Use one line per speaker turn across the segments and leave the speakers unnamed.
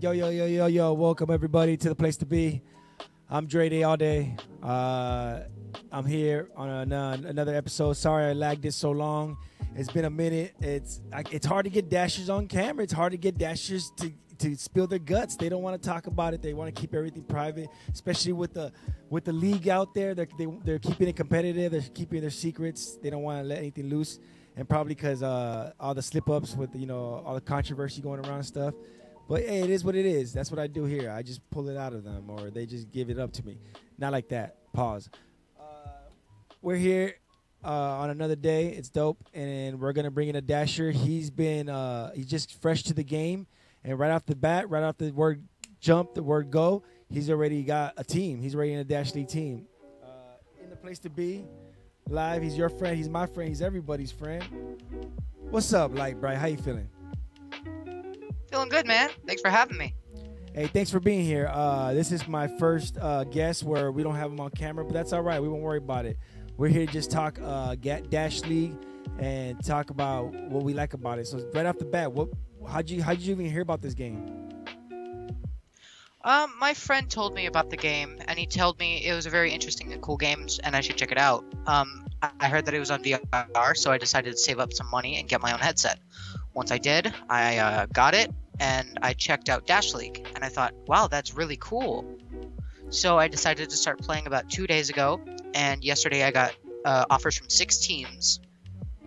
Yo. Welcome, everybody, to the place to be. I'm Dre Day all day. I'm here on another episode. Sorry I lagged it so long. It's been a minute. It's hard to get dashers on camera. It's hard to get dashers to spill their guts. They don't want to talk about it. They want to keep everything private, especially with the league out there. They're keeping it competitive. They're keeping their secrets. They don't want to let anything loose. And probably because all the slip-ups with, all the controversy going around and stuff. But, hey, it is what it is. That's what I do here. I just pull it out of them, or they just give it up to me. Not like that. Pause. We're here on another day. It's dope. And we're going to bring in a dasher. He's just fresh to the game. And right off the bat, right off the word jump, the word go, he's already got a team. He's already in a Dash League team. In the place to be, live. He's your friend. He's my friend. He's everybody's friend. What's up, LightBright? How you feeling?
Feeling good, man. Thanks for having me.
Hey, thanks for being here. This is my first guest where we don't have him on camera, but that's all right. We won't worry about it. We're here to just talk Dash League and talk about what we like about it. So right off the bat, how'd you even hear about this game?
My friend told me about the game, and he told me it was a very interesting and cool game, and I should check it out. I heard that it was on VR, so I decided to save up some money and get my own headset. Once I did, I got it, and I checked out Dash League, and I thought, wow, that's really cool. So I decided to start playing about 2 days ago, and yesterday I got offers from 6 teams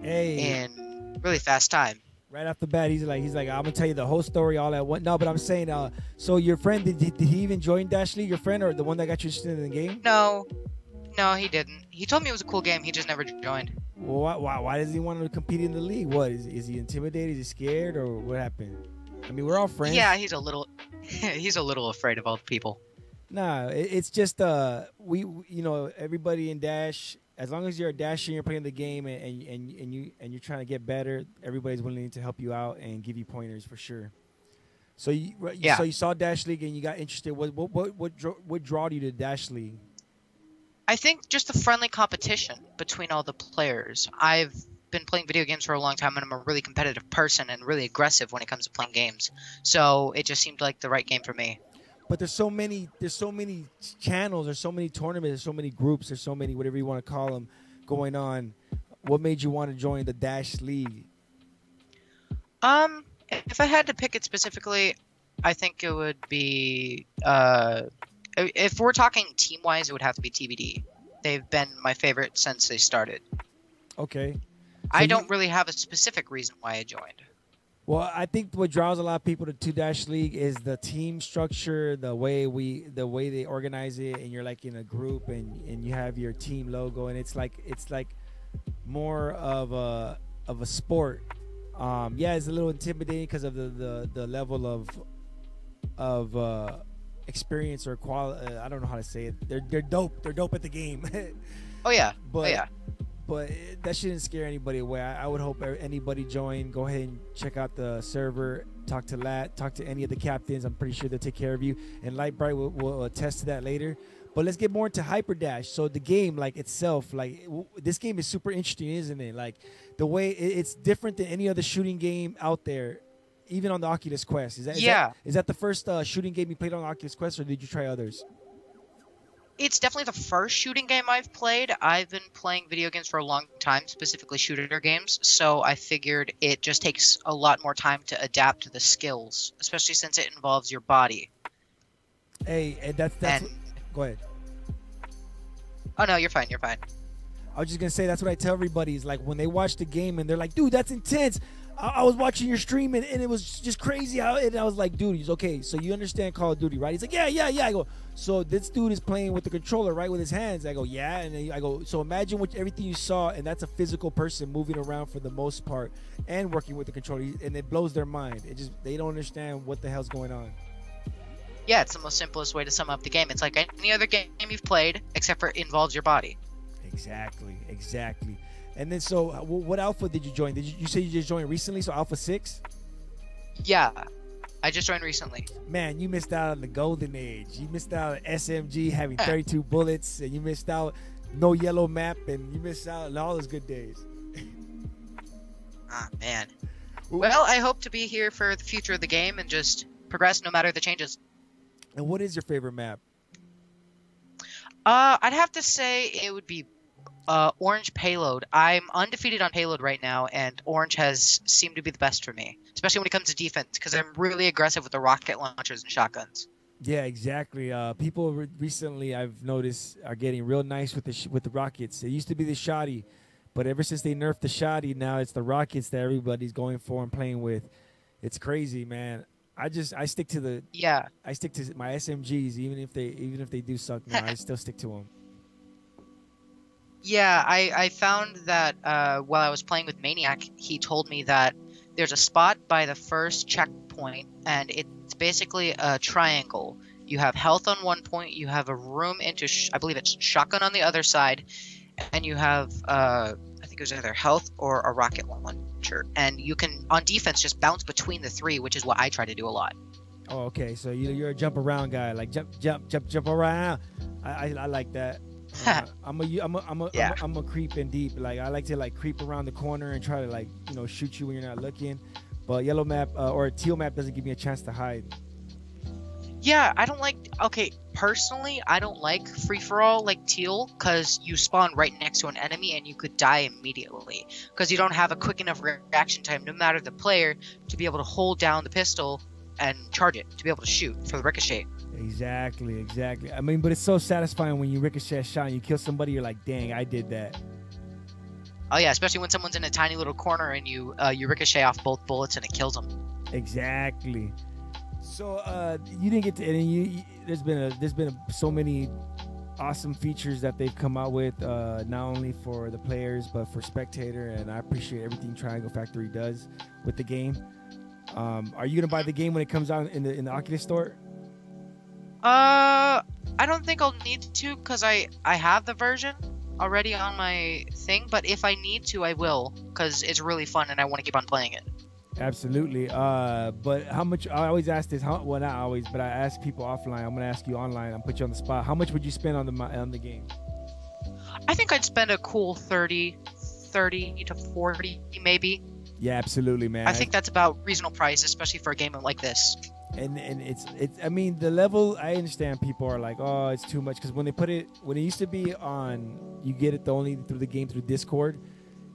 in really fast time.
Right off the bat, he's like, I'm gonna tell you the whole story all at once. No, but I'm saying, so your friend, did he even join Dash League? Your friend, or the one that got you interested in the game?
No, he didn't. He told me it was a cool game. He just never joined.
Well, why does he want to compete in the league? What is he intimidated? Is he scared, or what happened? I mean, we're all friends.
Yeah, he's a little afraid of all the people.
Nah, it's just everybody in Dash. As long as you're a dasher and you're playing the game and you're trying to get better, everybody's willing to help you out and give you pointers for sure. So you saw Dash League and you got interested. What drew you to Dash League?
I think just the friendly competition between all the players. I've been playing video games for a long time, and I'm a really competitive person and really aggressive when it comes to playing games. So it just seemed like the right game for me.
But there's so many channels, there's so many tournaments, there's so many groups, there's so many whatever you want to call them going on. What made you want to join the Dash League?
If I had to pick it specifically, I think it would be if we're talking team-wise, it would have to be TBD. They've been my favorite since they started.
Okay. So
I don't really have a specific reason why I joined.
Well, I think what draws a lot of people to Dash League is the team structure, the way they organize it, and you're like in a group and you have your team logo, and it's like more of a sport. It's a little intimidating because of the level of experience or quality. I don't know how to say it. They're dope. They're dope at the game.
Oh yeah.
But that shouldn't scare anybody away. I would hope anybody join. Go ahead and check out the server. Talk to Lat. Talk to any of the captains. I'm pretty sure they'll take care of you. And LightBright will attest to that later. But let's get more into hyperdash. So the game, like itself, like this game is super interesting, isn't it? Like the way it's different than any other shooting game out there, even on the Oculus Quest. Is that the first shooting game you played on the Oculus Quest, or did you try others?
It's definitely the first shooting game I've played. I've been playing video games for a long time, specifically shooter games, so I figured it just takes a lot more time to adapt to the skills, especially since it involves your body.
Hey, and that's go ahead.
Oh, no, you're fine.
I was just going to say, that's what I tell everybody is like when they watch the game and they're like, dude, that's intense. I was watching your stream and it was just crazy. And I was like, dude, he's okay. So you understand Call of Duty, right? He's like, yeah. I go, so this dude is playing with the controller, right, with his hands. I go, yeah. And then I go, so imagine everything you saw, and that's a physical person moving around for the most part and working with the controller. And it blows their mind. They don't understand what the hell's going on.
Yeah, it's the most simplest way to sum up the game. It's like any other game you've played, except for it involves your body.
Exactly. And then, so what alpha did you join? Did you say you just joined recently? So Alpha 6?
Yeah, I just joined recently.
Man, you missed out on the golden age. You missed out on SMG having 32 bullets, and you missed out no yellow map, and you missed out on all those good days.
Ah, man. Well, I hope to be here for the future of the game and just progress no matter the changes.
And what is your favorite map?
I'd have to say it would be Orange Payload. I'm undefeated on Payload right now, and Orange has seemed to be the best for me, especially when it comes to defense, because I'm really aggressive with the rocket launchers and shotguns.
Yeah, exactly. People recently, I've noticed, are getting real nice with the rockets. It used to be the shoddy, but ever since they nerfed the shoddy, now it's the rockets that everybody's going for and playing with. It's crazy, man. I stick to I stick to my SMGs, even if they do suck now. I still stick to them.
Yeah, I found that while I was playing with Maniac, he told me that there's a spot by the first checkpoint, and it's basically a triangle. You have health on one point, you have a room into, I believe it's shotgun on the other side, and you have, I think it was either health or a rocket launcher. And you can, on defense, just bounce between the three, which is what I try to do a lot.
Oh, okay. So you're a jump around guy, like jump around. I like that. I'm a creep in deep. Like I like to like creep around the corner and try to like shoot you when you're not looking. But yellow map or teal map doesn't give me a chance to hide.
Yeah, I don't like. Okay, personally, I don't like free for all like teal because you spawn right next to an enemy and you could die immediately because you don't have a quick enough reaction time, no matter the player, to be able to hold down the pistol and charge it to be able to shoot for the ricochet.
Exactly. I mean, but it's so satisfying when you ricochet a shot and you kill somebody. You're like, dang, I did that.
Oh yeah, especially when someone's in a tiny little corner and you ricochet off both bullets and it kills them.
Exactly. So you didn't get to, and there's been so many awesome features that they've come out with, not only for the players but for spectator, and I appreciate everything Triangle Factory does with the game. Are you gonna buy the game when it comes out in the Oculus store?
I don't think I'll need to because I have the version already on my thing, but if I need to, I will because it's really fun and I want to keep on playing it.
Absolutely. But how much? I always ask this. Well, not always, but I ask people offline. I'm gonna ask you online. I'll put you on the spot. How much would you spend on the game?
I think I'd spend a cool 30 to 40 maybe.
Yeah, absolutely, man.
I think that's about reasonable price, especially for a game like this.
And it's I mean, the level, I understand people are like, oh, it's too much, because when it used to be on, you get it only through the game through Discord.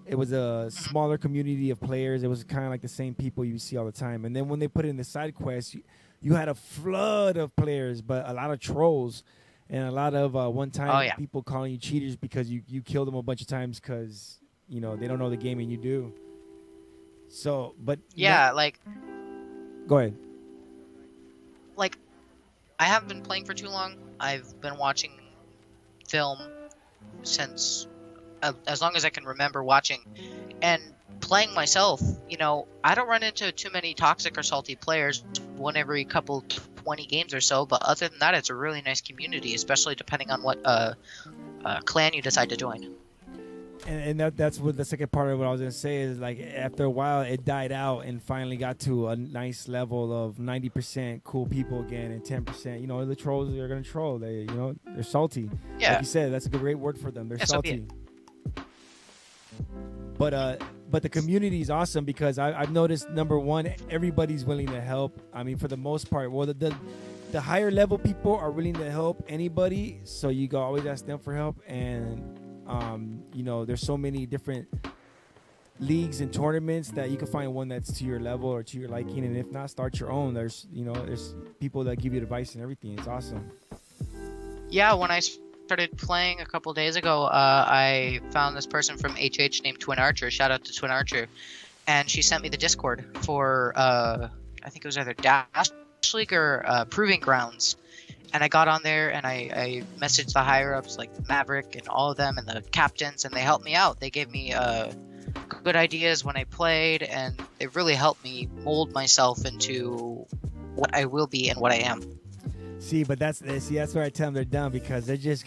It was a smaller community of players. It was kind of like the same people you see all the time. And then when they put it in the side quests, you had a flood of players, but a lot of trolls and a lot of one-time people calling you cheaters because you killed them a bunch of times because they don't know the game and you do. So, but
yeah,
go ahead.
Like, I haven't been playing for too long. I've been watching film since as long as I can remember watching, and playing myself. I don't run into too many toxic or salty players, one every couple 20 games or so. But other than that, it's a really nice community, especially depending on what clan you decide to join.
And that's what the second part of what I was gonna say is, like, after a while it died out and finally got to a nice level of 90% cool people again and 10%. The trolls are gonna troll. They're salty.
Yeah.
Like you said, that's a great word for them. They're salty. But the community is awesome because I've noticed, number one, everybody's willing to help. I mean, for the most part, well, the higher level people are willing to help anybody, so you can always ask them for help. And there's so many different leagues and tournaments that you can find one that's to your level or to your liking, and if not, start your own. There's people that give you advice and everything. It's awesome.
Yeah, when I started playing a couple days ago, I found this person from HH named Twin Archer. Shout out to Twin Archer. And she sent me the Discord for I think it was either Dash League or Proving Grounds. And I got on there and I messaged the higher ups like Maverick and all of them and the captains, and they helped me out. They gave me good ideas when I played, and they really helped me mold myself into what I will be and what I am.
See, but that's where I tell them they're dumb, because they're just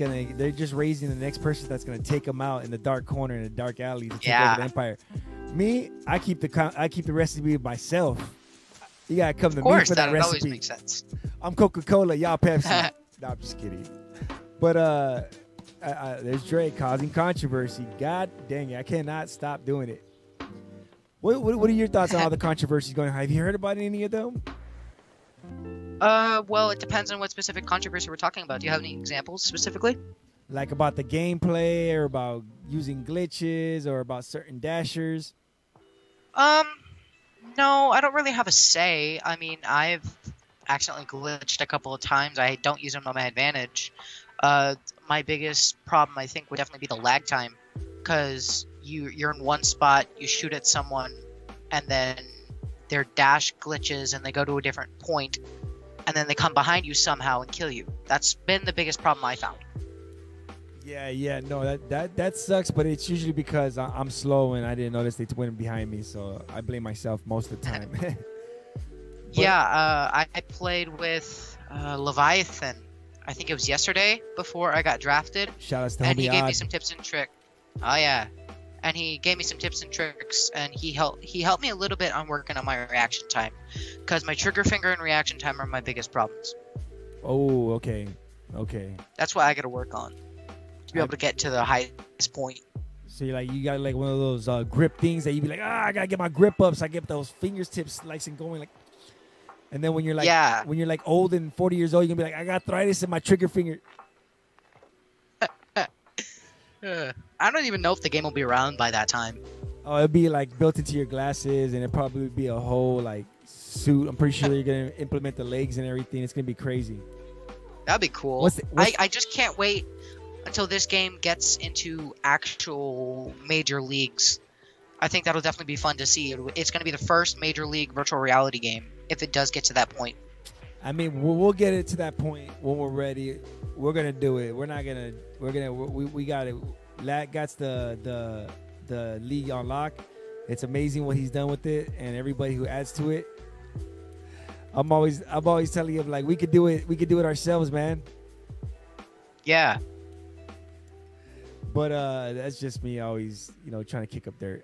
raising the next person that's gonna take them out in the dark corner, in the dark alleys, and take over the empire. Me, I keep the recipe myself. You gotta come to me for that recipe. Of course, that always makes sense. I'm Coca-Cola, y'all Pepsi. No, I'm just kidding. But there's Dre causing controversy. God dang it, I cannot stop doing it. What are your thoughts on all the controversies going on? Have you heard about any of them?
Well, it depends on what specific controversy we're talking about. Do you have any examples specifically?
Like about the gameplay, or about using glitches, or about certain dashers?
Um, no, I don't really have a say. I mean, I've accidentally glitched a couple of times. I don't use them to my advantage. My biggest problem, I think, would definitely be the lag time, because you're in one spot, you shoot at someone, and then their dash glitches and they go to a different point, and then they come behind you somehow and kill you. That's been the biggest problem I found.
Yeah, no, that sucks, but it's usually because I'm slow and I didn't notice they went behind me, so I blame myself most of the time.
I played with Leviathan. I think it was yesterday before I got drafted.
Shout out to
and
homie
he gave
Odd.
me some tips and tricks. Oh yeah, and he gave me some tips and tricks, and he helped me a little bit on working on my reaction time, because my trigger finger and reaction time are my biggest problems.
Oh, okay.
That's what I got to work on to be able to get to the highest point.
So you got like one of those grip things that you be like, I gotta get my grip up, so I get those fingertips slicing going like. And then when you're like old and 40 years old, you're gonna be like, I got arthritis in my trigger finger.
I don't even know if the game will be around by that time.
Oh, it'll be like built into your glasses, and it'll probably be a whole like suit. I'm pretty sure you're gonna implement the legs and everything. It's gonna be crazy.
That'd be cool. I just can't wait until this game gets into actual major leagues. I think that'll definitely be fun to see. It's going to be the first major league virtual reality game if it does get to that point.
I mean, we'll get it to that point when we're ready. We're gonna do it. We got it. Lat got the league on lock. It's amazing what he's done with it, and everybody who adds to it. I'm always telling him like we could do it. We could do it ourselves, man.
Yeah.
But that's just me always, trying to kick up dirt.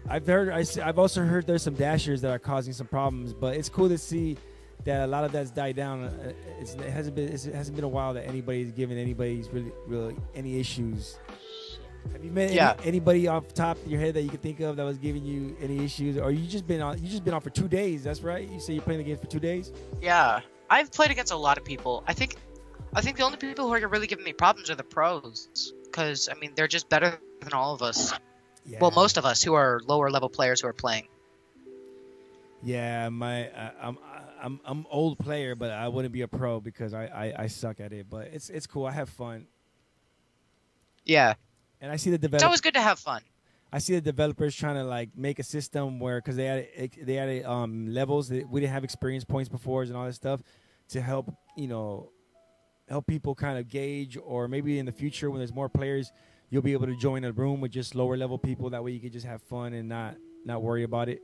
I've also heard there's some dashers that are causing some problems, but it's cool to see that a lot of that's died down. It hasn't been a while that anybody's given anybody's really any issues. Have you met anybody off the top of your head that you could think of that was giving you any issues, or you just been on for 2 days? That's right. You say you're playing the game for 2 days.
Yeah, I've played against a lot of people. I think the only people who are really giving me problems are the pros, because I mean they're just better than all of us. Yeah. Well, most of us who are lower level players who are playing.
Yeah, I'm old player, but I wouldn't be a pro because I suck at it. But it's cool. I have fun.
Yeah.
And I see the developers.
It's always good to have fun.
I see the developers trying to like make a system where, because they added levels that we didn't have experience points before and all that stuff, to help people kind of gauge, or maybe in the future when there's more players, you'll be able to join a room with just lower level people. That way you can just have fun and not worry about it.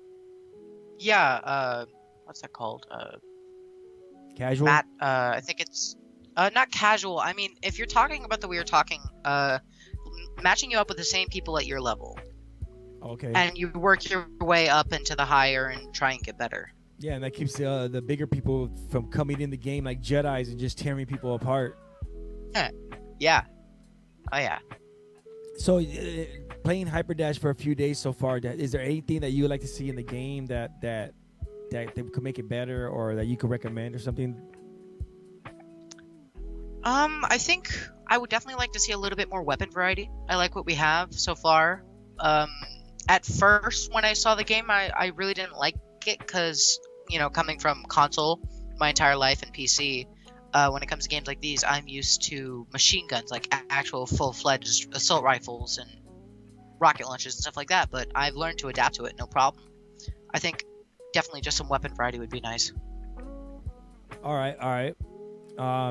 Yeah. What's that called?
Casual.
I think it's not casual. I mean, if you're talking about the way you're talking, matching you up with the same people at your level.
Okay.
And you work your way up into the higher and try and get better.
Yeah, and that keeps the bigger people from coming in the game like Jedis and just tearing people apart.
Yeah. Oh, yeah.
So, playing hyperdash for a few days so far, is there anything that you would like to see in the game that they could make it better, or that you could recommend or something?
I think I would definitely like to see a little bit more weapon variety. I like what we have so far. At first, when I saw the game, I really didn't like it because, coming from console my entire life and PC, when it comes to games like these, I'm used to machine guns, like actual full-fledged assault rifles and rocket launchers and stuff like that, but I've learned to adapt to it, no problem. I think definitely just some weapon variety would be nice. All
right.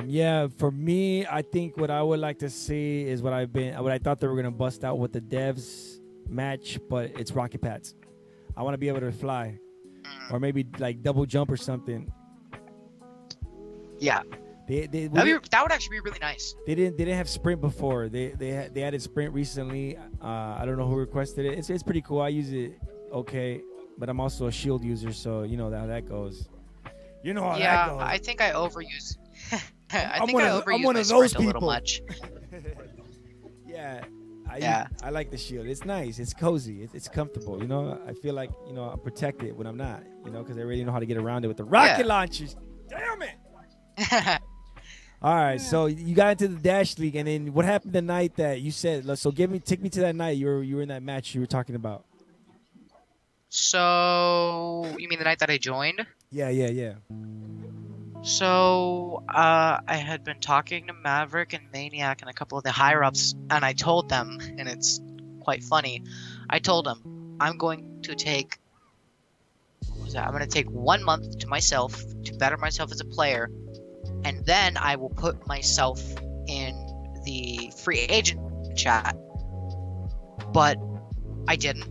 Yeah, for me, I think what I would like to see is what I thought they were gonna bust out with the devs match, but it's rocket pads. I want to be able to fly, or maybe like double jump or something.
Yeah, that would actually be really nice.
They didn't have sprint before. They added sprint recently. I don't know who requested it. It's pretty cool. I use it okay, but I'm also a shield user, so you know how that goes. You know how that goes.
I think I overuse.
I'm one of those people. A little much. Yeah. I like the shield. It's nice. It's cozy. It's comfortable. I feel like I'm protected when I'm not. Because I already know how to get around it with the rocket launchers. Damn All right, so you got into the Dash League, and then what happened the night that you said? So take me to that night. You were in that match you were talking about.
So you mean the night that I joined?
Yeah.
So I had been talking to Maverick and Maniac and a couple of the higher ups, and I told them, and it's quite funny. I told them I'm going to take. What was that? I'm going to take 1 month to myself to better myself as a player. And then I will put myself in the free agent chat. But I didn't.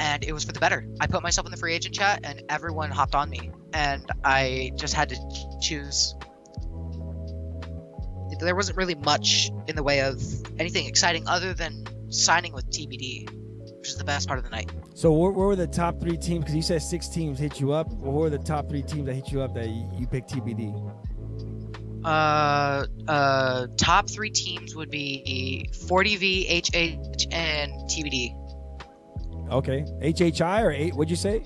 And it was for the better. I put myself in the free agent chat and everyone hopped on me. And I just had to choose. There wasn't really much in the way of anything exciting other than signing with TBD, which is the best part of the night.
So what were the top 3 teams? Because you said 6 teams hit you up. What were the top 3 teams that hit you up that you picked TBD?
Top 3 teams would be 40V, HH, and TBD.
Okay, HHI or what'd you say?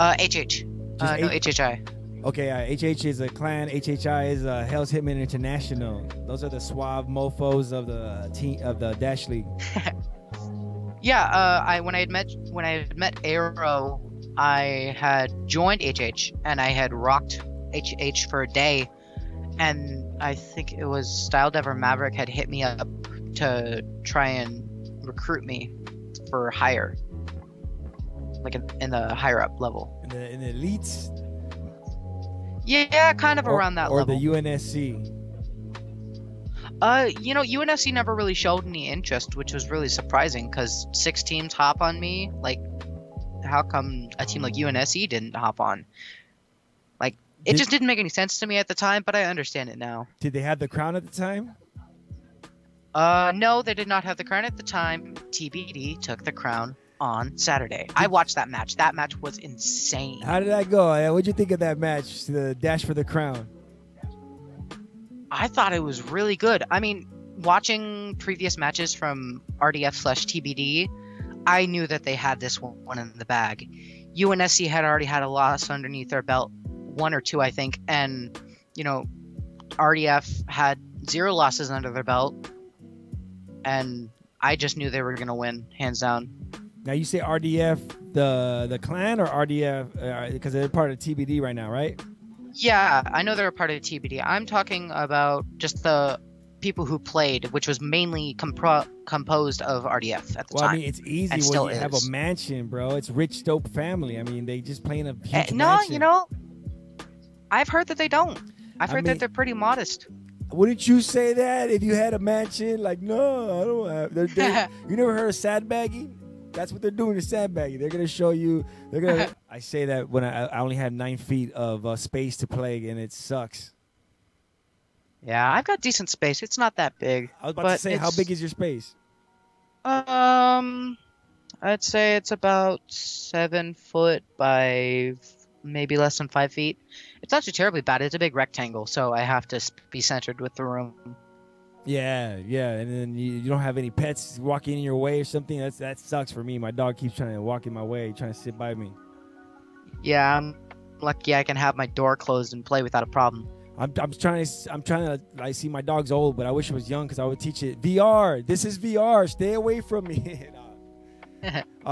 HH. No, HHI.
Okay, HH is a clan. HHI is Hell's Hitman International. Those are the suave mofos of the team of the Dash League.
Yeah. When I had met Aero, I had joined HH and I had rocked HH for a day. And I think it was Style Dever Maverick had hit me up to try and recruit me for higher, like in the higher up level.
In the elites?
Yeah, kind of around that level.
Or the UNSC?
UNSC never really showed any interest, which was really surprising because 6 teams hop on me. Like, how come a team like UNSC didn't hop on? It just didn't make any sense to me at the time, but I understand it now.
Did they have the crown at the time?
No, they did not have the crown at the time. TBD took the crown on Saturday. I watched that match. That match was insane.
How did that go? What'd you think of that match, the Dash for the Crown?
I thought it was really good. I mean, watching previous matches from RDF/TBD, I knew that they had this one in the bag. UNSC had already had a loss underneath their belt. 1 or 2, I think, and RDF had 0 losses under their belt, and I just knew they were gonna win, hands down.
Now you say RDF, the clan, or RDF because they're part of TBD right now, right?
Yeah, I know they're a part of TBD. I'm talking about just the people who played, which was mainly composed of RDF at the time.
Well, I mean, it's easy when you have a mansion, bro. It's rich, dope family. I mean, they just playing a huge mansion.
I've heard that they don't. I've heard that they're pretty modest.
Wouldn't you say that if you had a mansion? Like, no, I don't have. You never heard of sandbagging? That's what they're doing is sandbagging. They're gonna show you. They're gonna. I say that when I only have 9 feet of space to play, and it sucks.
Yeah, I've got decent space. It's not that big.
I was about to say, how big is your space?
I'd say it's about 7 foot by maybe less than 5 feet. It's actually terribly bad. It's a big rectangle, so I have to be centered with the room.
Yeah, and then you don't have any pets walking in your way or something. That sucks for me. My dog keeps trying to walk in my way, trying to sit by me.
Yeah, I'm lucky I can have my door closed and play without a problem.
I'm trying to. I see my dog's old, but I wish it was young because I would teach it VR. This is VR. Stay away from me.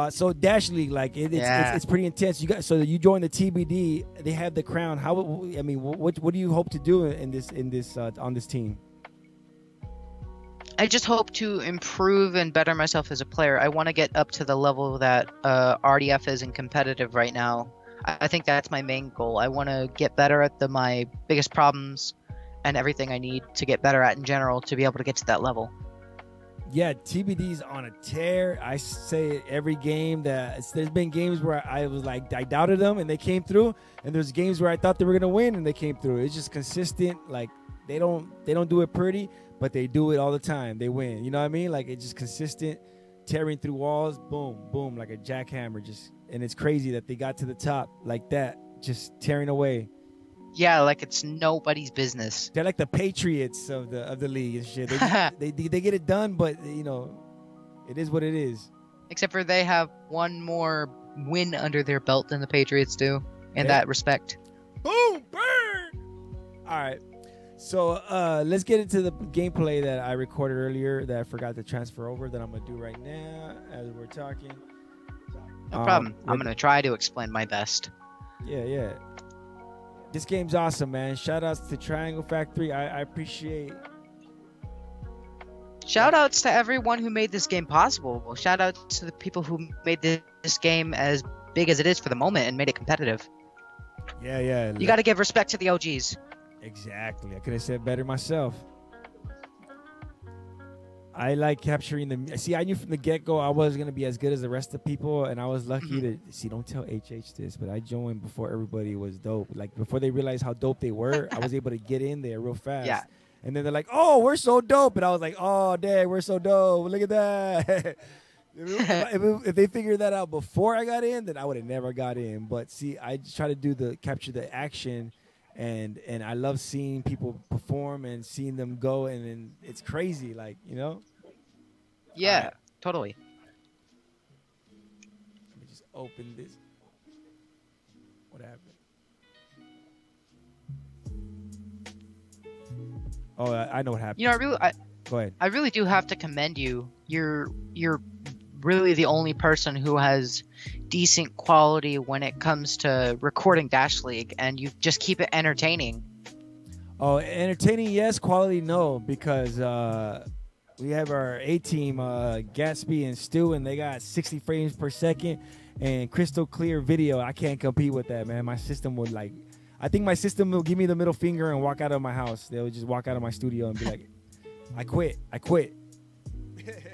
So Dash League, like it's pretty intense. You joined the TBD. They have the crown. What do you hope to do on this team?
I just hope to improve and better myself as a player. I want to get up to the level that RDF is in competitive right now. I think that's my main goal. I want to get better at my biggest problems and everything I need to get better at in general to be able to get to that level.
Yeah, TBD's on a tear. I say it every game there's been games where I was like, I doubted them and they came through, and there's games where I thought they were gonna win and they came through. It's just consistent. Like they don't do it pretty, but they do it all the time. They win. You know what I mean? Like it's just consistent, tearing through walls, boom, boom, like a jackhammer. And it's crazy that they got to the top like that, just tearing away.
Yeah, like it's nobody's business.
They're like the Patriots of the league and shit. They get it done, but it is what it is.
Except for they have one more win under their belt than the Patriots do in that respect.
Boom, burn. All right. So let's get into the gameplay that I recorded earlier that I forgot to transfer over that I'm going to do right now as we're talking.
No problem. I'm going to try to explain my best.
Yeah. This game's awesome, man. Shout outs to Triangle Factory. I appreciate.
Shout outs to everyone who made this game possible. Shout outs to the people who made this game as big as it is for the moment and made it competitive.
Yeah.
You got to give respect to the OGs.
Exactly. I could have said better myself. I like capturing the. See, I knew from the get-go I wasn't going to be as good as the rest of the people, and I was lucky to. See, don't tell HH this, but I joined before everybody was dope. Like, before they realized how dope they were, I was able to get in there real fast.
Yeah.
And then they're like, oh, we're so dope. And I was like, oh, dang, we're so dope. Look at that. If they figured that out before I got in, then I would have never got in. But see, I just try to capture the action, and I love seeing people perform and seeing them go, and then it's crazy, like, you know?
Yeah, totally.
Let me just open this. What happened? Oh, I know what happened.
You know,
go ahead.
I really do have to commend you. You're really the only person who has decent quality when it comes to recording Dash League, and you just keep it entertaining.
Oh, entertaining, yes. Quality, no, because we have our A-team, Gatsby and Stu, and they got 60 frames per second and crystal clear video. I can't compete with that, man. My system would I think my system will give me the middle finger and walk out of my house. They'll just walk out of my studio and be like, I quit.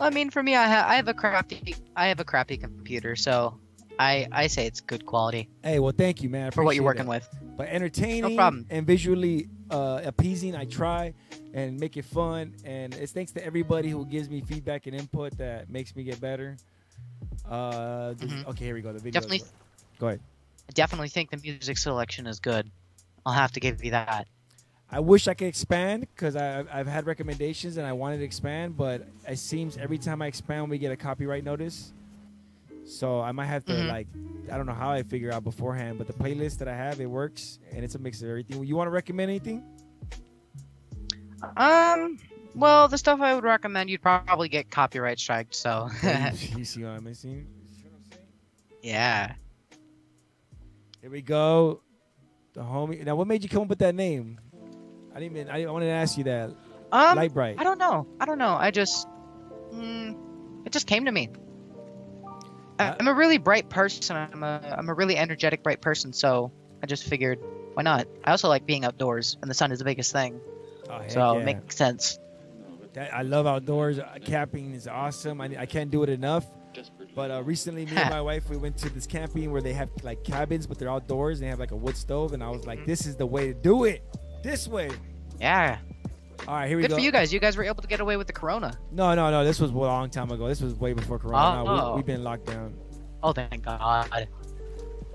I mean, for me, I have a crappy computer, so I say it's good quality.
Hey, well, thank you, man.
For what you're working with.
But entertaining,
no problem.
And visually appeasing, I try and make it fun. And it's thanks to everybody who gives me feedback and input that makes me get better. Okay, here we go. The video.
Definitely.
Go ahead.
I definitely think the music selection is good. I'll have to give you that.
I wish I could expand because I've had recommendations and I wanted to expand, but it seems every time I expand, we get a copyright notice. So I might have to I don't know how I figure out beforehand, but the playlist that I have, it works and it's a mix of everything. You want to recommend anything?
Well, the stuff I would recommend, you'd probably get copyright striked. So.
You see what I'm saying?
Yeah.
Here we go. The homie. Now, what made you come up with that name? I wanted to ask you that. LightBright.
I don't know. I just, it just came to me. I'm a really bright person. I'm a really energetic, bright person. So I just figured, why not? I also like being outdoors, and the sun is the biggest thing. So it makes sense.
I love outdoors. Camping is awesome. I can't do it enough. But recently, me and my wife, we went to this camping where they have like cabins, but they're outdoors. And they have like a wood stove, and I was like, "This is the way to do it. This way."
Yeah.
All right, here we go.
Good for you guys. You guys were able to get away with the corona.
No. This was a long time ago. This was way before corona. No, we've been locked down.
Oh, thank God.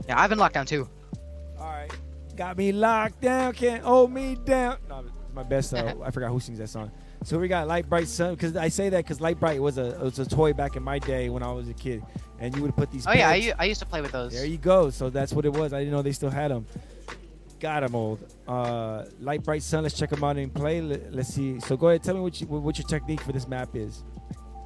Yeah, I've been locked down too.
All right. Got me locked down. Can't hold me down. No, it's my best. I forgot who sings that song. So we got LightBrightSun, because I say that because LightBright was a toy back in my day when I was a kid, and you would put these.
Oh yeah, I used to play with those.
There you go. So that's what it was. I didn't know they still had them. Got them old. LightBrightSun. Let's check them out and play. Let's see. So go ahead. Tell me what your technique for this map is.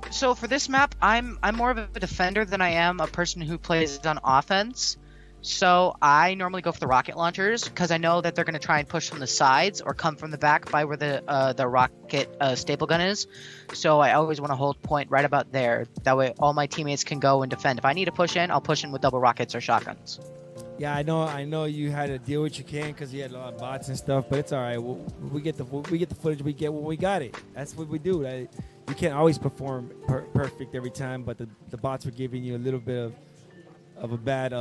So for this map, I'm more of a defender than I am a person who plays on offense. So I normally go for the rocket launchers because I know that they're going to try and push from the sides or come from the back by where the rocket staple gun is. So I always want to hold point right about there. That way all my teammates can go and defend. If I need to push in, I'll push in with double rockets or shotguns. Yeah,
I know you had to deal with you can because you had a lot of bots and stuff, but it's all right. We get the footage we get when we got it. That's what we do. You can't always perform perfect every time, but the bots were giving you a little bit of a bad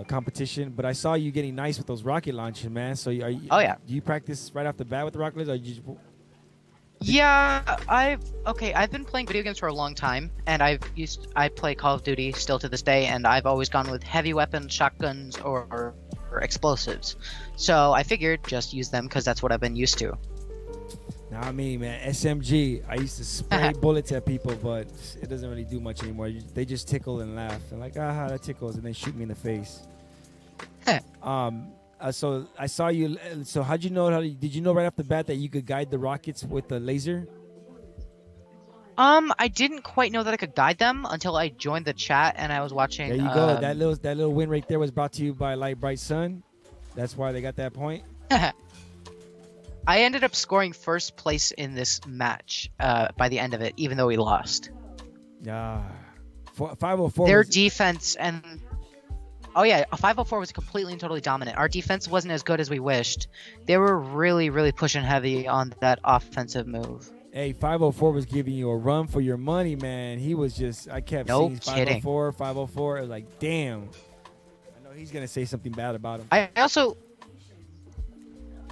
competition. But I saw you getting nice with those rocket launches, man. So
oh yeah.
Do you practice right off the bat with the rocket launchers, or you just?
Yeah, I've been playing video games for a long time, and I play Call of Duty still to this day, and I've always gone with heavy weapons, shotguns, or explosives. So I figured just use them because that's what I've been used to.
Now I mean, man, SMG. I used to spray bullets at people, but it doesn't really do much anymore. They just tickle and laugh and like, aha, that tickles, and then shoot me in the face. So I saw you. So how'd you know? Did you know right off the bat that you could guide the rockets with the laser?
I didn't quite know that I could guide them until I joined the chat and I was watching.
There you go. That little win right there was brought to you by LightBrightSun. That's why they got that point.
I ended up scoring first place in this match by the end of it, even though we lost.
Yeah. 504.
Their defense and oh yeah, 504 was completely and totally dominant. Our defense wasn't as good as we wished. They were really, really pushing heavy on that offensive move.
Hey, 504 was giving you a run for your money, man. He was just, I kept seeing 504, 504. I was like, damn. I know he's going to say something bad about him.
I also,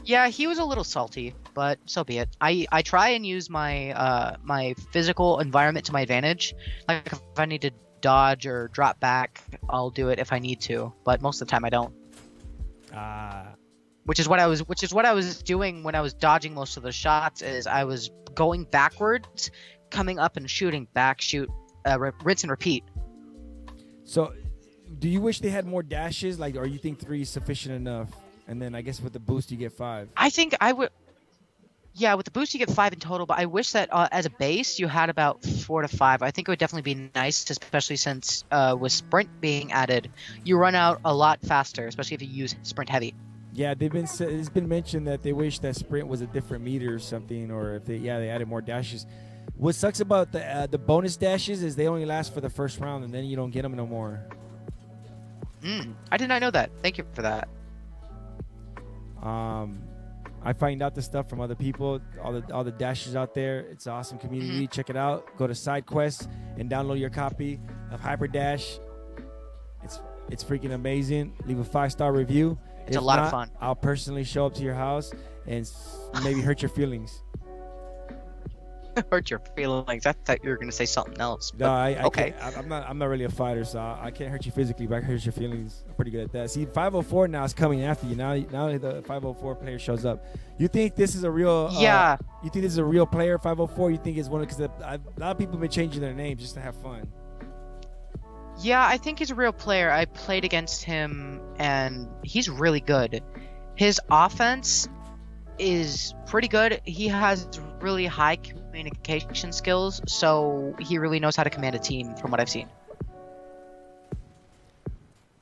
yeah, he was a little salty, but so be it. I try and use my my physical environment to my advantage. Like if I need to dodge or drop back, I'll do it if I need to, but most of the time I don't. Which is what I was doing when I was dodging most of the shots. Is I was going backwards, coming up and shooting back, shoot, rinse and repeat.
So, do you wish they had more dashes, like, or you think 3 is sufficient enough? And then I guess with the boost you get 5.
I think I would. Yeah, with the boost you get 5 in total, but I wish that as a base you had about 4 to 5. I think it would definitely be nice, especially since with sprint being added, you run out a lot faster, especially if you use sprint heavy.
Yeah, it's been mentioned that they wish that sprint was a different meter or something, or if they added more dashes. What sucks about the bonus dashes is they only last for the first round, and then you don't get them no more.
I did not know that. Thank you for that.
I find out the stuff from other people, all the dashes out there. It's an awesome community. Check it out. Go to Side Quest and download your copy of Hyperdash. It's freaking amazing. Leave a 5-star review.
It's a lot of fun.
I'll personally show up to your house and maybe hurt your feelings.
Hurt your feelings? I thought you were going to say something else.
No,
okay.
I'm not really a fighter, so I can't hurt you physically, but I can hurt your feelings. I'm pretty good at that. See, 504 now is coming after you. Now the 504 player shows up. You think this is a real?
Yeah.
You think this is a real player, 504? You think it's one? Because a lot of people have been changing their names just to have fun.
Yeah, I think he's a real player. I played against him, and he's really good. His offense is pretty good. He has really high communication skills, so he really knows how to command a team, from what I've seen.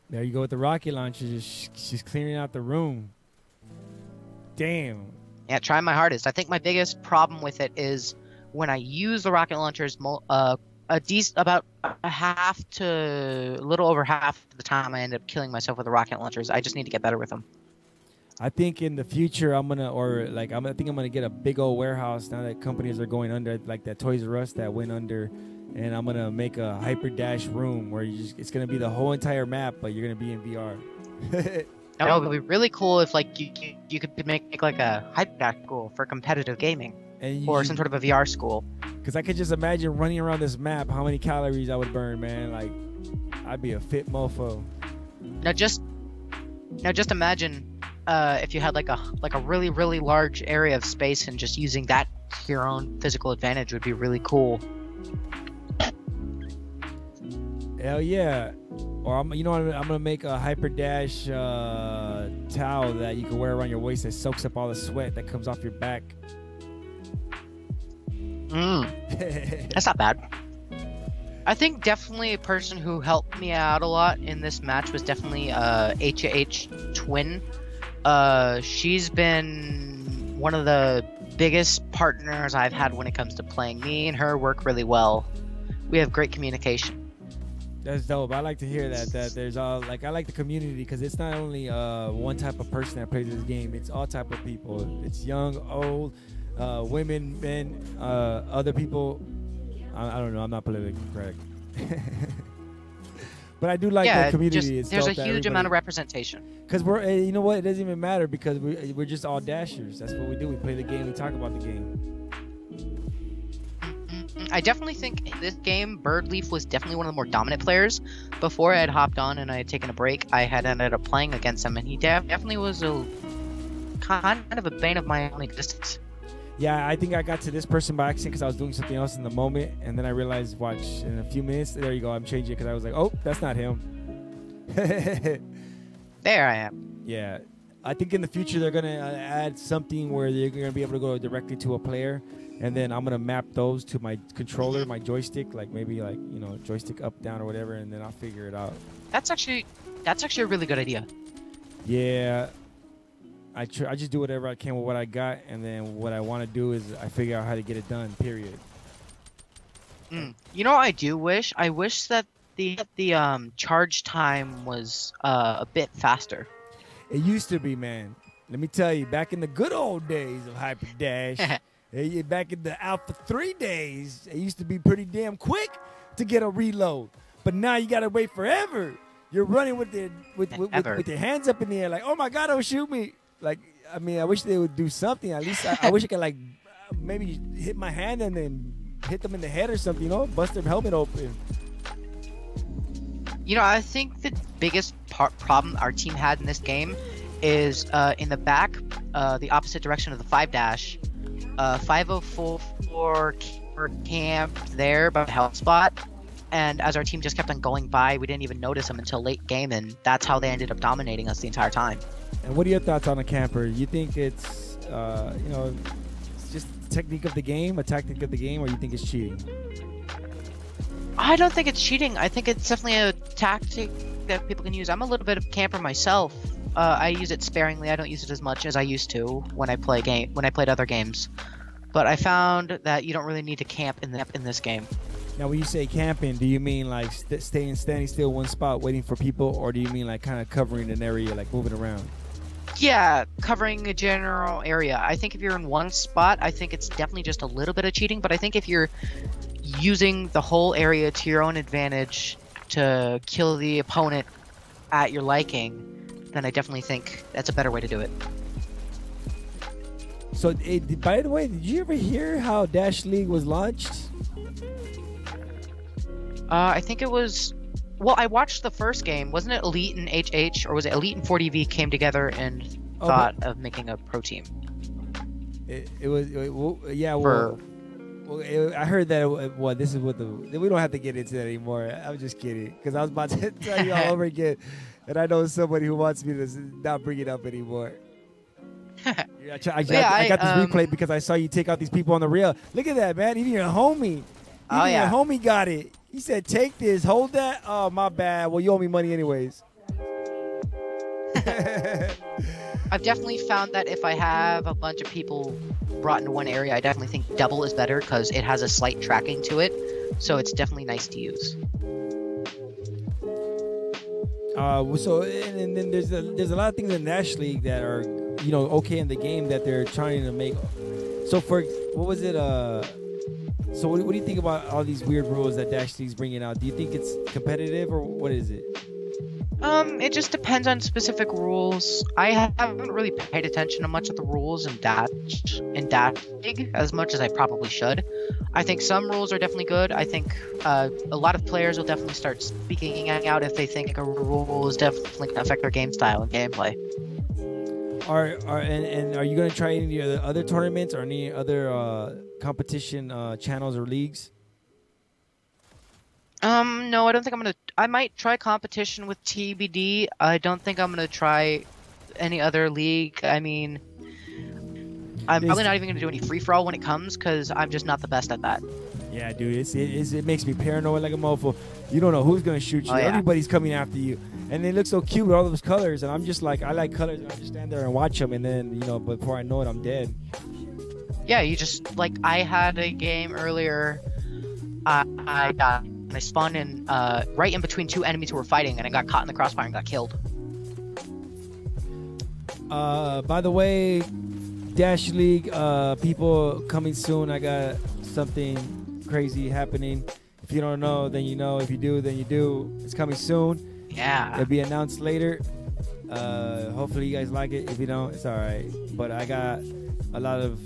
There you go with the rocket launcher. She's clearing out the room. Damn.
Yeah, trying my hardest. I think my biggest problem with it is when I use the rocket launchers about a little over half of the time I end up killing myself with the rocket launchers. I just need to get better with them.
I think in the future I think I'm gonna get a big old warehouse now that companies are going under, like that Toys R Us that went under, and I'm gonna make a hyperdash room where it's gonna be the whole entire map, but you're gonna be in VR.
That would be really cool if like you could make like a hyperdash school for competitive gaming, or some sort of a VR school.
Because I could just imagine running around this map, how many calories I would burn, man. Like, I'd be a fit mofo.
Now just imagine if you had like a really, really large area of space and just using that to your own physical advantage would be really cool.
Hell yeah. Or I'm gonna make a hyperdash towel that you can wear around your waist that soaks up all the sweat that comes off your back.
That's not bad. I think definitely a person who helped me out a lot in this match was definitely H Twin. She's been one of the biggest partners I've had when it comes to playing. Me and her work really well. We have great communication.
That's dope. I like to hear that there's I like the community, because it's not only one type of person that plays this game. It's all type of people. It's young, old, women, men, other people. I don't know. I'm not politically correct. But I do like the community.
There's a huge amount of representation.
Because you know what? It doesn't even matter, because we're just all dashers. That's what we do. We play the game. We talk about the game.
I definitely think in this game, Birdleaf was definitely one of the more dominant players. Before I had hopped on and I had taken a break, I had ended up playing against him, and he definitely was a kind of a bane of my own existence.
Yeah, I think I got to this person by accident because I was doing something else in the moment, and then I realized, watch, in a few minutes, there you go, I'm changing it because I was like, oh, that's not him.
There I am.
Yeah. I think in the future they're gonna add something where you're gonna be able to go directly to a player, and then I'm gonna map those to my controller, my joystick, like maybe like joystick up, down, or whatever, and then I'll figure it out.
That's actually a really good idea.
Yeah, I just do whatever I can with what I got, and then what I want to do is I figure out how to get it done. Period.
You know what I do wish? I wish that the charge time was a bit faster.
It used to be, man. Let me tell you, back in the good old days of hyperdash, back in the Alpha 3 days, it used to be pretty damn quick to get a reload. But now you gotta wait forever. You're running with your hands up in the air, like, oh my God, don't shoot me. Like, I mean, I wish they would do something. At least I wish I could like maybe hit my hand and then hit them in the head or something, bust their helmet open.
I think the biggest problem our team had in this game is in the back, the opposite direction of the 5-dash. 5044 were camped there by the health spot, and as our team just kept on going by, we didn't even notice them until late game, and that's how they ended up dominating us the entire time.
And what are your thoughts on a camper? You think it's, it's just a technique of the game, or you think it's cheating?
I don't think it's cheating. I think it's definitely a tactic that people can use. I'm a little bit of a camper myself. I use it sparingly. I don't use it as much as I used to when I played other games. But I found that you don't really need to camp in this game.
Now, when you say camping, do you mean like standing still one spot waiting for people, or do you mean like kind of covering an area, like moving around?
Yeah, covering a general area. I think if you're in one spot, I think it's definitely just a little bit of cheating. But I think if you're using the whole area to your own advantage to kill the opponent at your liking, then I definitely think that's a better way to do it.
So, by the way, did you ever hear how Dash League was launched?
I think it was... Well, I watched the first game. Wasn't it Elite and HH, or was it Elite and 40V came together and thought of making a pro team?
I heard that. This is what we don't have to get into that anymore. I'm just kidding, because I was about to tell you all over again, and I know somebody who wants me to not bring it up anymore. I got this replay because I saw you take out these people on the rail. Look at that, man! Even your homie, your homie got it. He said, "Take this, hold that." Oh, my bad. Well, you owe me money anyways.
I've definitely found that if I have a bunch of people brought into one area, I definitely think double is better because it has a slight tracking to it, so it's definitely nice to use.
And then there's a lot of things in Dash League that are okay in the game that they're trying to make. So what was it? So what do you think about all these weird rules that Dash League's bringing out? Do you think it's competitive, or what is it?
It just depends on specific rules. I haven't really paid attention to much of the rules in Dash League as much as I probably should. I think some rules are definitely good. I think a lot of players will definitely start speaking out if they think a rule is definitely going to affect their game style and gameplay. Are you going to try any
other tournaments or any other competition channels or leagues?
No, I don't think I'm gonna. I might try competition with TBD. I don't think I'm gonna try any other league. I mean, I'm probably not even gonna do any free for all when it comes, because I'm just not the best at that.
Yeah, dude, it makes me paranoid like a mofo. You don't know who's gonna shoot you. Oh, yeah. Everybody's coming after you, and they look so cute with all those colors. And I'm just like, I like colors, and I just stand there and watch them, and then before I know it, I'm dead.
Yeah, you just like I had a game earlier. I spawned in right in between two enemies who were fighting, and I got caught in the crossfire and got killed.
By the way, Dash League, people coming soon. I got something crazy happening. If you don't know, then you know. If you do, then you do. It's coming soon.
Yeah.
It'll be announced later. Hopefully you guys like it. If you don't, it's all right. But I got a lot of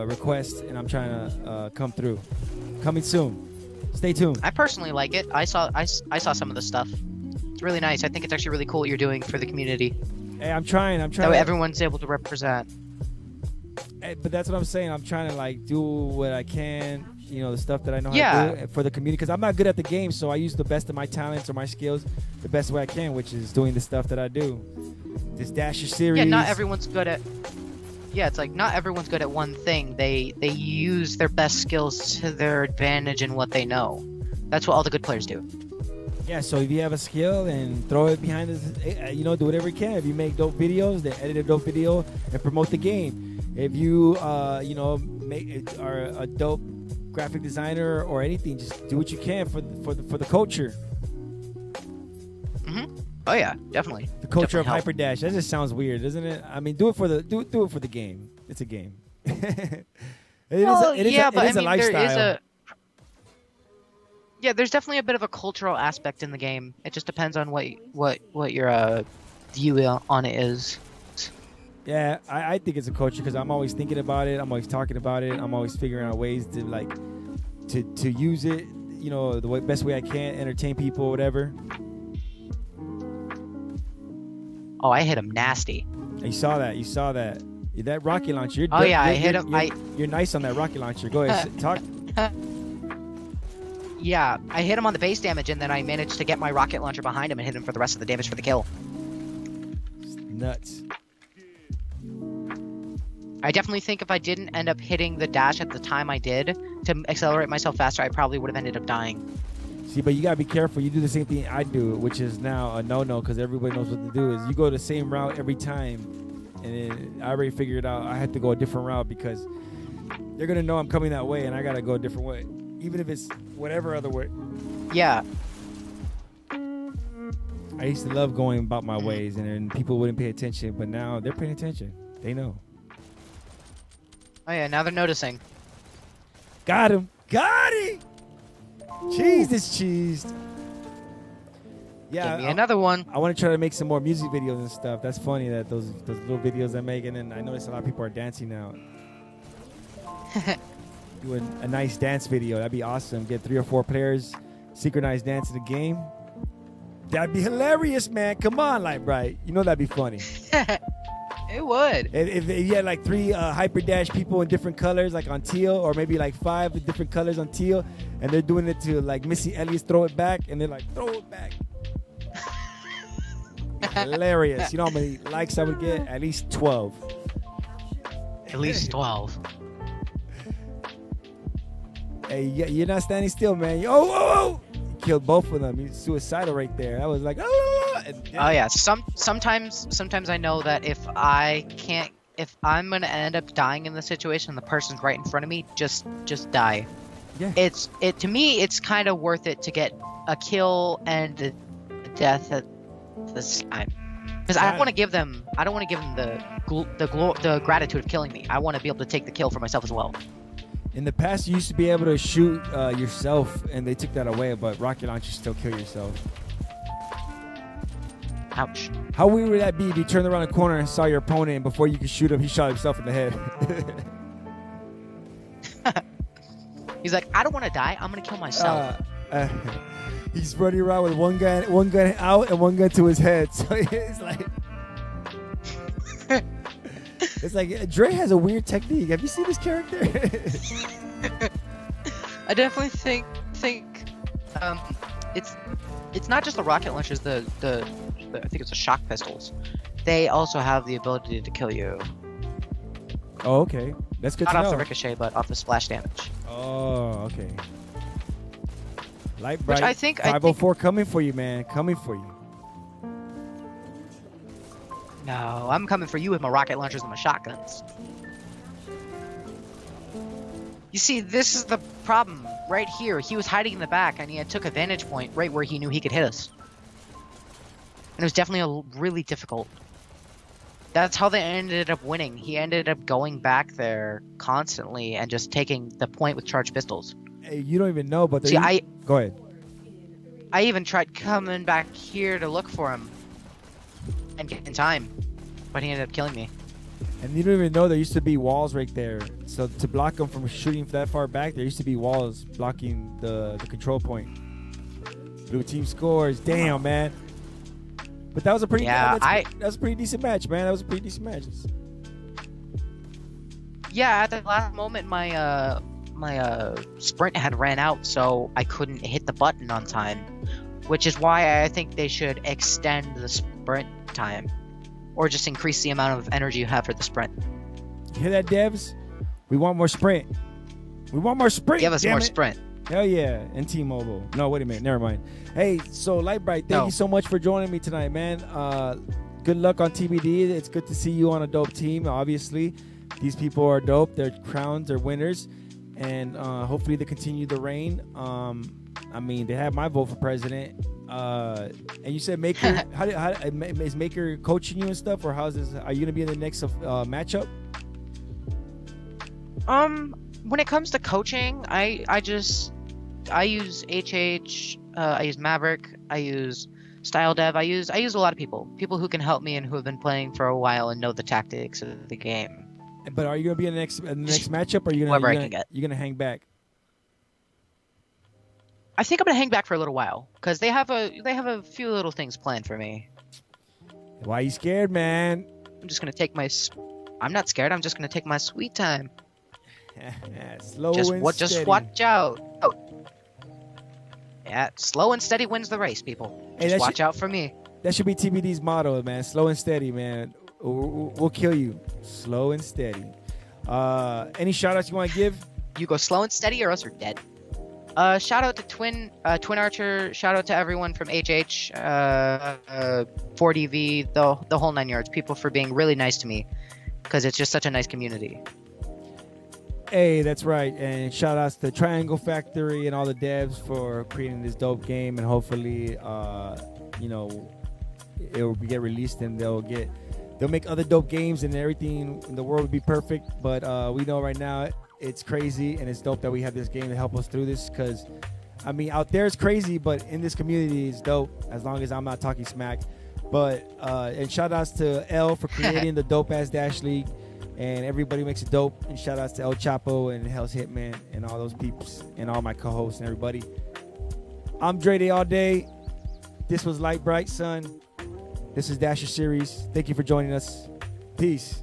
requests, and I'm trying to come through. Coming soon. Stay tuned.
I personally like it. I saw some of the stuff. It's really nice. I think it's actually really cool what you're doing for the community.
Hey, I'm trying.
That way everyone's able to represent.
Hey, but that's what I'm saying. I'm trying to like do what I can. The stuff that I know how to do for the community. Because I'm not good at the game, so I use the best of my talents or my skills the best way I can, which is doing the stuff that I do. this Dasher series.
Yeah, not everyone's good at. Yeah, it's like not everyone's good at one thing. They use their best skills to their advantage in what they know. That's what all the good players do.
Yeah, so if you have a skill and throw it behind us, you know, do whatever you can. If you make dope videos, then edit a dope video and promote the game. If you, you know, are a dope graphic designer or anything, just do what you can for the culture.
Oh yeah, definitely.
The culture
Definitely
of hyperdash. That just sounds weird, doesn't it? I mean, do it for the game. It's a game. it is a lifestyle.
There's definitely a bit of a cultural aspect in the game. It just depends on what your view on it is.
Yeah, I think it's a culture because I'm always thinking about it. I'm always talking about it. I'm always figuring out ways to like to use it. You know, the best way I can, entertain people, whatever.
Oh, I hit him nasty.
You saw that. That rocket launcher.
I hit him.
You're nice on that rocket launcher. Go ahead, talk.
Yeah, I hit him on the base damage, and then I managed to get my rocket launcher behind him and hit him for the rest of the damage for the kill.
Nuts.
I definitely think if I didn't end up hitting the dash at the time I did to accelerate myself faster, I probably would have ended up dying.
See, but you gotta be careful. You do the same thing I do, which is now a no-no because everybody knows what to do. Is you go the same route every time, and then I already figured out I had to go a different route because they're gonna know I'm coming that way, and I gotta go a different way, even if it's whatever other way.
Yeah.
I used to love going about my ways, and then people wouldn't pay attention, but now they're paying attention. They know.
Oh yeah, now they're noticing.
Got him. Got him. Cheese is cheesed. Yeah,
give me another one.
I want to try to make some more music videos and stuff. That's funny that those little videos I make, and then I notice a lot of people are dancing now. Doing a nice dance video, that'd be awesome. Get 3 or 4 players, synchronized dance in the game. That'd be hilarious, man. Come on, LightBright. You know that'd be funny.
It would.
If you had like 3 hyperdash people in different colors, like on teal, or maybe like 5 different colors on teal, and they're doing it to like Missy Elliott's "Throw It Back," and they're like, "Throw it back." Hilarious. You know how many likes I would get? At least 12.
At least 12.
Hey, you're not standing still, man. Oh! You killed both of them. He's suicidal right there. I was like, oh!
Oh yeah. Sometimes I know that if I'm gonna end up dying in the situation, the person's right in front of me, just die.
Yeah.
To me, it's kind of worth it to get a kill and a death at this time, because I don't want to give them the gratitude of killing me. I want to be able to take the kill for myself as well.
In the past, you used to be able to shoot yourself, and they took that away, but rocket launchers still kill yourself.
Ouch.
How weird would that be if you turned around the corner and saw your opponent, and before you could shoot him, he shot himself in the head?
He's like, I don't want to die. I'm going to kill myself.
He's running around with one gun out and one gun to his head. So it's like... It's like Dre has a weird technique. Have you seen this character?
I definitely think it's not just the rocket launchers. The I think it's the shock pistols. They also have the ability to kill you.
Oh, okay. That's good
Not
to know.
off the ricochet, but off the splash damage.
Oh, okay. LightBright,
Which I think
504 coming for you, man. Coming for you.
No, I'm coming for you with my rocket launchers and my shotguns. You see, this is the problem right here. He was hiding in the back, and he took a vantage point right where he knew he could hit us. And it was definitely really difficult. That's how they ended up winning. He ended up going back there constantly and just taking the point with charged pistols.
Hey, you don't even know, but
see,
go ahead.
I even tried coming back here to look for him and get in time, but he ended up killing me.
And you don't even know there used to be walls right there. So to block him from shooting that far back, there used to be walls blocking the control point. Blue team scores. Damn, man. But that was a pretty that was a pretty decent match, man. That was a pretty decent match.
Yeah, at the last moment, my sprint had ran out, so I couldn't hit the button on time, which is why I think they should extend the sprint time, or just increase the amount of energy you have for the sprint.
You hear that, devs? We want more sprint. We want more sprint.
Give us more sprint.
Hell yeah. And T-Mobile. No, wait a minute. Never mind. Hey, so LightBright, thank you so much for joining me tonight, man. Good luck on TBD. It's good to see you on a dope team. Obviously, these people are dope. They're crowns. They're winners. And hopefully they continue the reign. I mean, they have my vote for president. And you said Maker. Is Maker coaching you and stuff, or how's this? Are you gonna be in the next matchup?
When it comes to coaching, I use HH, I use Maverick, I use Style Dev, I use a lot of people who can help me and who have been playing for a while and know the tactics of the game.
But are you gonna be in the next matchup, or are you gonna hang back?
I think I'm gonna hang back for a little while because they have a few little things planned for me.
Why are you scared, man?
I'm just gonna take my. I'm not scared. I'm just gonna take my sweet time.
Slow and steady.
Just watch out. Oh. Yeah, slow and steady wins the race, people. Just watch out for me.
That should be TBD's motto, man. Slow and steady, man. We'll kill you. Slow and steady. Any shout outs you want to give?
You go slow and steady or else you're dead. Shout out to Twin Archer. Shout out to everyone from HH, 4DV, the whole 9 yards. People for being really nice to me because it's just such a nice community.
Hey, that's right. And shout outs to Triangle Factory and all the devs for creating this dope game. And hopefully, it will get released and they'll make other dope games and everything in the world will be perfect. But we know right now it's crazy and it's dope that we have this game to help us through this. Because, I mean, out there it's crazy, but in this community it's dope as long as I'm not talking smack. But, and shout outs to L for creating the dope ass Dash League. And everybody makes it dope. And shout outs to El Chapo and Hell's Hitman and all those peeps and all my co-hosts and everybody. I'm Dre Day All Day. This was LightBrightSun. This is Dasher Series. Thank you for joining us. Peace.